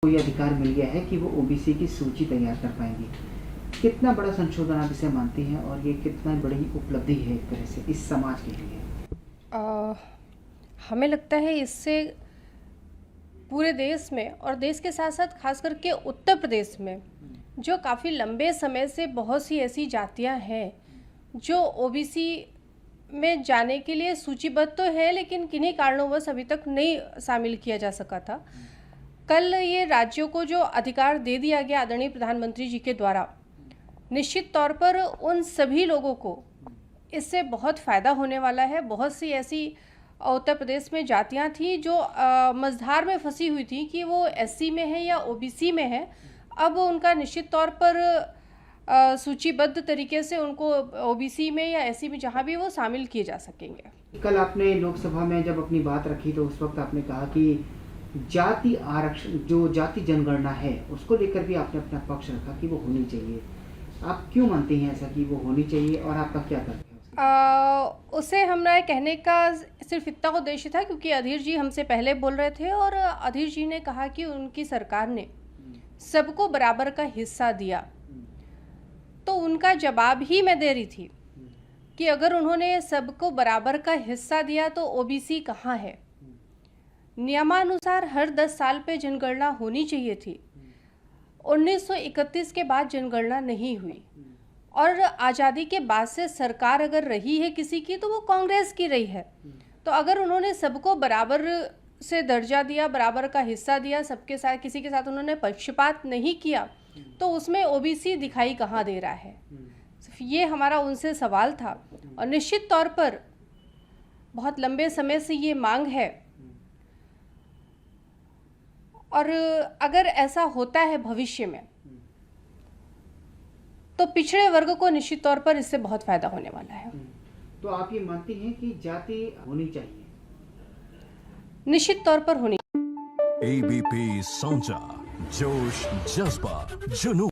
को ये अधिकार मिल गया है कि वो ओबीसी की सूची तैयार कर पाएंगे। कितना बड़ा संशोधन आप इसे मानती हैं और ये कितना बड़ी उपलब्धि है एक तरह से इस समाज के लिए? हमें लगता है इससे पूरे देश में और देश के साथ साथ खास करके उत्तर प्रदेश में जो काफ़ी लंबे समय से बहुत सी ऐसी जातियां हैं जो ओबीसी में जाने के लिए सूचीबद्ध तो है, लेकिन किन्हीं कारणों अभी तक नहीं शामिल किया जा सका था। कल ये राज्यों को जो अधिकार दे दिया गया आदरणीय प्रधानमंत्री जी के द्वारा, निश्चित तौर पर उन सभी लोगों को इससे बहुत फ़ायदा होने वाला है। बहुत सी ऐसी उत्तर प्रदेश में जातियां थी जो मझधार में फंसी हुई थी कि वो एससी में है या ओबीसी में है। अब उनका निश्चित तौर पर सूचीबद्ध तरीके से उनको ओबीसी में या एससी में जहां भी वो शामिल किए जा सकेंगे। कल आपने लोकसभा में जब अपनी बात रखी तो उस वक्त आपने कहा कि जाति आरक्षण, जो जाति जनगणना है, उसको लेकर भी आपने अपना पक्ष रखा कि वो होनी चाहिए। आप क्यों मानती हैं ऐसा कि वो होनी चाहिए और आपका क्या तर्क है? उसे हमारे कहने का सिर्फ इतना उद्देश्य था क्योंकि अधीर जी हमसे पहले बोल रहे थे और अधीर जी ने कहा कि उनकी सरकार ने सबको बराबर का हिस्सा दिया, तो उनका जवाब ही मैं दे रही थी कि अगर उन्होंने सबको बराबर का हिस्सा दिया तो ओबीसी कहाँ है। नियमानुसार हर 10 साल पे जनगणना होनी चाहिए थी। 1931 के बाद जनगणना नहीं हुई और आज़ादी के बाद से सरकार अगर रही है किसी की तो वो कांग्रेस की रही है। तो अगर उन्होंने सबको बराबर से दर्जा दिया, बराबर का हिस्सा दिया, सबके साथ, किसी के साथ उन्होंने पक्षपात नहीं किया, तो उसमें ओबीसी दिखाई कहाँ दे रहा है। ये हमारा उनसे सवाल था और निश्चित तौर पर बहुत लंबे समय से ये मांग है और अगर ऐसा होता है भविष्य में तो पिछड़े वर्ग को निश्चित तौर पर इससे बहुत फायदा होने वाला है। तो आप ये मानती हैं कि जाति होनी चाहिए? निश्चित तौर पर होनी। एबीपी साझा, जोश, जज्बा, जुनून।